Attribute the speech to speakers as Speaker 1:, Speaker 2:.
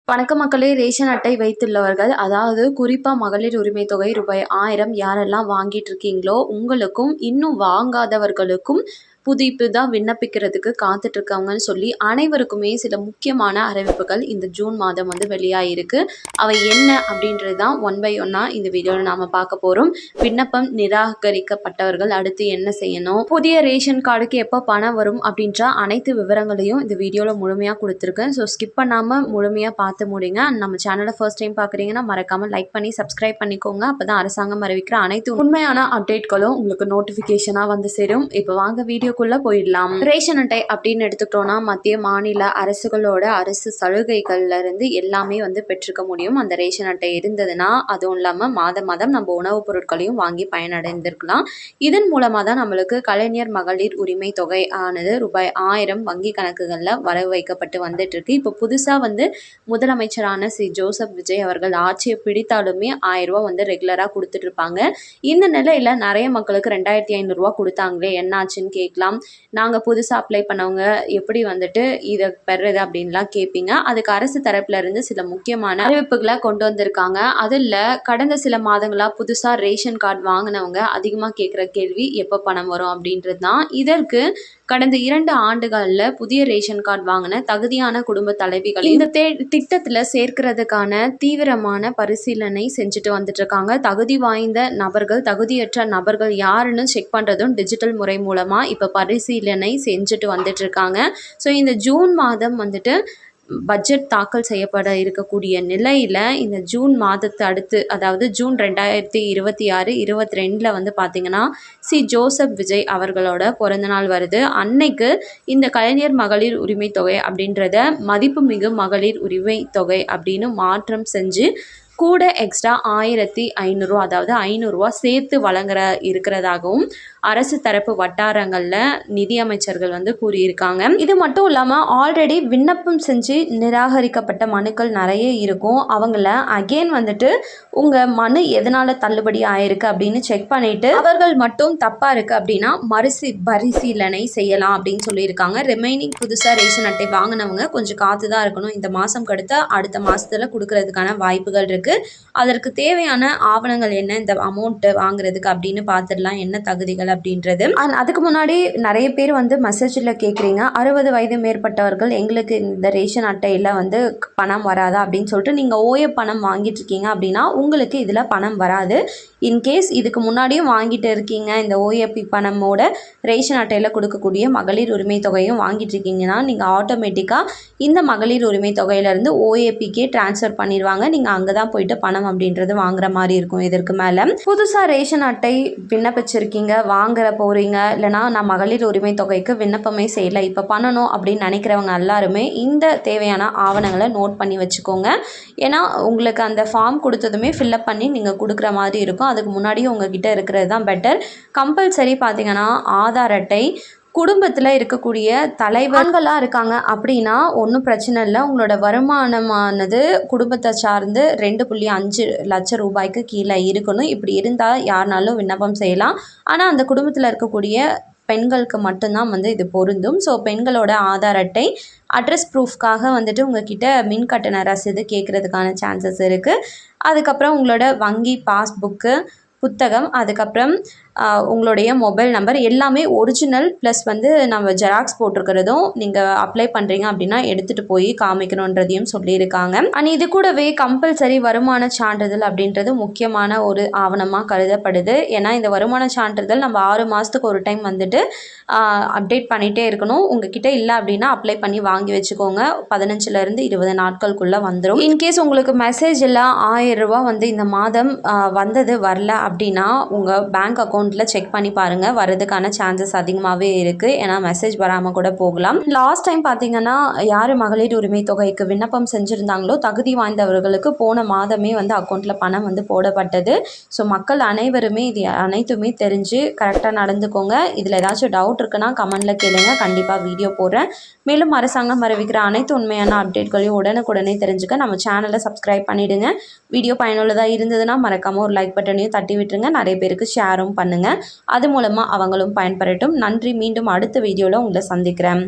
Speaker 1: வணக்கம் மக்களே. ரேஷன் அட்டை வைத்துள்ளவர்கள், அதாவது குறிப்பா மகளிர் உரிமை தொகை ரூபாய் 1000 யாரெல்லாம் வாங்கிட்டு இருக்கீங்களோ உங்களுக்கும், இன்னும் வாங்காதவர்களுக்கும் புதுப்பிதா விண்ணப்பிக்கிறதுக்கு காத்துட்டு இருக்காங்கன்னு சொல்லி அனைவருக்குமே சில முக்கியமான அறிவிப்புகள் இந்த ஜூன் மாதம் வெளியாயிருக்கு. அவை என்ன அப்படின்றது தான் ஒன் பை ஒன்னா இந்த வீடியோவில் நாம பார்க்க போறோம். விண்ணப்பம் நிராகரிக்கப்பட்டவர்கள் அடுத்து என்ன செய்யணும், புதிய ரேஷன் கார்டுக்கு எப்போ பணம் வரும் அப்படின்ற அனைத்து விவரங்களையும் இந்த வீடியோவில் முழுமையாக கொடுத்துருக்கேன். ஸோ ஸ்கிப் பண்ணாமல் முழுமையாக பார்த்து முடிங்க. நம்ம சேனலை ஃபர்ஸ்ட் டைம் பார்க்குறீங்கன்னா மறக்காம லைக் பண்ணி சப்ஸ்கிரைப் பண்ணிக்கோங்க. அப்பதான் அரசாங்கம் அறிவிக்கிற அனைத்து உண்மையான அப்டேட்களும் உங்களுக்கு நோட்டிஃபிகேஷனாக வந்து சேரும். இப்போ வாங்க வீடியோக்குள்ள போயிடலாம். ரேஷன் அட்டை அப்படின்னு எடுத்துக்கிட்டோம்னா மத்திய மாநில அரசுகளோட அரசு சலுகைகள்ல இருந்து எல்லாமே பெற்றுக்க முடியும். அந்த ரேஷன் அட்டை இருந்ததுன்னா அதுவும் இல்லாமல் மாதம் நம்ம உணவுப் பொருட்களையும் வாங்கி பயனடைந்திருக்கலாம். இதன் மூலமாக தான் நம்மளுக்கு கலைஞர் மகளிர் உரிமை தொகை ஆனது ரூபாய் 1000 வங்கி கணக்குகளில் வரவு வைக்கப்பட்டு வந்துட்டு இருக்கு. இப்போ புதுசாக முதலமைச்சரான ஜோசப் விஜய் அவர்கள் ஆட்சியை பிடித்தாலுமே 1000 ரூபா ரெகுலராக கொடுத்துட்டு இருப்பாங்க. இந்த நிலையில நிறைய மக்களுக்கு 2500 ரூபா கொடுத்தாங்களே என்னாச்சுன்னு கேட்கலாம். நாங்கள் புதுசாக அப்ளை பண்ணவங்க எப்படி இதை பெறுறது அப்படின்லாம் கேட்பீங்க. அதுக்கு அரசு தரப்புல இருந்து சில முக்கியமான அறிவிப்புகளை கொண்டு வந்திருக்காங்க. அதில் கடந்த சில மாதங்களா புதுசாக ரேஷன் கார்டு வாங்கினவங்க அதிகமாக கேட்குற கேள்வி எப்போ பணம் வரும் அப்படின்றது தான். இதற்கு கடந்த 2 ஆண்டுகளில் புதிய ரேஷன் கார்டு வாங்கின தகுதியான குடும்ப தலைவிகள் இந்த திட்டத்தில் சேர்க்கிறதுக்கான தீவிரமான பரிசீலனை செஞ்சுட்டு வந்துட்டு இருக்காங்க. தகுதி வாய்ந்த நபர்கள், தகுதியற்ற நபர்கள் யாருன்னு செக் பண்ணுறதும் டிஜிட்டல் முறை மூலமாக இப்போ பரிசீலனை செஞ்சுட்டு வந்துட்டு இருக்காங்க. ஸோ இந்த ஜூன் மாதம் பட்ஜெட் தாக்கல் செய்யப்பட இருக்கக்கூடிய நிலையில் இந்த ஜூன் மாதத்தை அடுத்து, அதாவது ஜூன் 2026, 22 பார்த்தீங்கன்னா ஜோசப் விஜய் அவர்களோட பிறந்தநாள் வருது. அன்னைக்கு இந்த கலைஞர் மகளிர் உரிமை தொகை அப்படின்றத மதிப்புமிகு மகளிர் உரிமை தொகை அப்படின்னு மாற்றம் செஞ்சு கூட எக்ஸ்ட்ரா 1500 ரூபா, அதாவது 500 ரூபா சேர்த்து வழங்குற இருக்கிறதாகவும் அரசு தரப்பு வட்டாரங்களில் நிதியமைச்சர்கள் கூறியிருக்காங்க. இது மட்டும் இல்லாமல் ஆல்ரெடி விண்ணப்பம் செஞ்சு நிராகரிக்கப்பட்ட மனுக்கள் நிறைய இருக்கும். அவங்கள அகெயின் உங்கள் மனு எதனால் தள்ளுபடி ஆயிருக்கு அப்படின்னு செக் பண்ணிவிட்டு அவர்கள் மட்டும் தப்பாக இருக்குது அப்படின்னா பரிசீலனை செய்யலாம் அப்படின்னு சொல்லியிருக்காங்க. ரிமைனிங் புதுசாக ரேஷன் அட்டை வாங்கினவங்க கொஞ்சம் காத்து தான் இருக்கணும். இந்த மாதம் கடுத்த அடுத்த மாதத்தில் கொடுக்கறதுக்கான வாய்ப்புகள் இருக்குது. அதற்கு தேவையான ஆவணங்கள் என்ன, இந்த அமௌண்ட்டு வாங்குறதுக்கு அப்படின்னு பார்த்துடலாம் என்ன தகுதிகள் அப்படின்றது. அதுக்கு முன்னாடி நிறைய பேர் மெசேஜில் கேட்குறீங்க, 60 வயது மேற்பட்டவர்கள் எங்களுக்கு இந்த ரேஷன் அட்டையில் பணம் வராதா அப்படின்னு சொல்லிட்டு. நீங்கள் ஓஏ பணம் வாங்கிட்டு இருக்கீங்க அப்படின்னா உங்களுக்கு இதில் பணம் வராது. இன்கேஸ் இதுக்கு முன்னாடியும் வாங்கிட்டு இருக்கீங்க, இந்த ஓஏபி பணமோட ரேஷன் அட்டையில் கொடுக்கக்கூடிய மகளிர் உரிமை தொகையும் வாங்கிட்டு இருக்கீங்கன்னா நீங்கள் ஆட்டோமேட்டிக்காக இந்த மகளிர் உரிமை தொகையிலேருந்து ஓஏபிக்கே டிரான்ஸ்ஃபர் பண்ணிடுவாங்க. நீங்கள் அங்கே தான் போயிட்டு பணம் அப்படின்றது வாங்குற மாதிரி இருக்கும். இதற்கு மேலே புதுசாக ரேஷன் அட்டை விண்ணப்பிச்சிருக்கீங்க, வாங்குற போகிறீங்க, இல்லைனா நான் மகளிர் உரிமை தொகைக்கு விண்ணப்பமே செய்யலை, இப்போ பண்ணணும் அப்படின்னு நினைக்கிறவங்க எல்லாருமே இந்த தேவையான ஆவணங்களை நோட் பண்ணி வச்சுக்கோங்க. ஏன்னா உங்களுக்கு அந்த ஃபார்ம் கொடுத்ததுமே ஃபில்அப் பண்ணி நீங்கள் கொடுக்குற மாதிரி இருக்கும். அதுக்கு முன்னாடியே உங்ககிட்ட இருக்கிறது தான் பெட்டர். கம்பல்சரி பார்த்தீங்கன்னா ஆதார் அட்டை, குடும்பத்தில் இருக்கக்கூடிய தலைவர்களாக இருக்காங்க அப்படின்னா ஒன்றும் பிரச்சனை இல்லை. உங்களோட வருமானமானது குடும்பத்தை சார்ந்து 2.5 லட்சம் ரூபாய்க்கு கீழே இருக்கணும். இப்படி இருந்தால் யாருனாலும் விண்ணப்பம் செய்யலாம். ஆனால் அந்த குடும்பத்தில் இருக்கக்கூடிய பெண்களுக்கு மட்டும்தான் இது பொருந்தும். ஸோ பெண்களோட ஆதார் அட்டை, அட்ரஸ் ப்ரூஃப்காக உங்ககிட்ட மின் கட்டண ரசீது கேட்குறதுக்கான சான்சஸ் இருக்குது. அதுக்கப்புறம் உங்களோட வங்கி பாஸ்புக்கு, புத்தகம், அதுக்கப்புறம் உங்களுடைய மொபைல் நம்பர் எல்லாமே ஒரிஜினல் ப்ளஸ் நம்ம ஜெராக்ஸ் போட்டிருக்கிறதும் நீங்கள் அப்ளை பண்ணுறீங்க அப்படின்னா எடுத்துகிட்டு போய் காமிக்கணுன்றதையும் சொல்லியிருக்காங்க. அண்ட் இது கூடவே கம்பல்சரி வருமான சான்றிதழ் அப்படின்றது முக்கியமான ஒரு ஆவணமாக கருதப்படுது. ஏன்னா இந்த வருமான சான்றிதழ் நம்ம 6 மாதத்துக்கு ஒரு டைம் அப்டேட் பண்ணிகிட்டே இருக்கணும். உங்ககிட்ட இல்லை அப்படின்னா அப்ளை பண்ணி வாங்கி வச்சுக்கோங்க. 15 to 20 நாட்களுக்குள்ளே வந்துடும். இன்கேஸ் உங்களுக்கு மெசேஜ் எல்லாம் 1000 ரூபா இந்த மாதம் வந்தது வரல அப்படின்னா உங்கள் பேங்க் அக்கௌண்ட்டில் செக் பண்ணி பாருங்கள், வரதுக்கான சான்சஸ் அதிகமாகவே இருக்குது. ஏன்னா மெசேஜ் வராமல் கூட போகலாம். லாஸ்ட் டைம் பார்த்தீங்கன்னா யார் மகளிர் உரிமை தொகைக்கு விண்ணப்பம் செஞ்சுருந்தாங்களோ தகுதி வாய்ந்தவர்களுக்கு போன மாதமே அக்கௌண்ட்டில் பணம் போடப்பட்டது. ஸோ மக்கள் அனைவருமே இது அனைத்துமே தெரிஞ்சு கரெக்டாக நடந்துக்கோங்க. இதில் ஏதாச்சும் டவுட் இருக்குன்னா கமெண்டில் கேளுங்க, கண்டிப்பாக வீடியோ போடுறேன். மேலும் அரசாங்கம் அறிவிக்கிற அனைத்து உண்மையான அப்டேட்களையும் உடனுக்குடனே தெரிஞ்சுக்க நம்ம சேனலை சப்ஸ்கிரைப் பண்ணிவிடுங்க. வீடியோ பயனுள்ளதாக இருந்ததுன்னா மறக்காமல் ஒரு லைக் பட்டனையும் தட்டி விட்டுருங்க. நிறைய பேருக்கு ஷேரும் பண்ணுங்கள். அது மூலமாக அவங்களும் பயன்பெறட்டும். நன்றி. மீண்டும் அடுத்த வீடியோவில் உங்களை சந்திக்கிறேன்.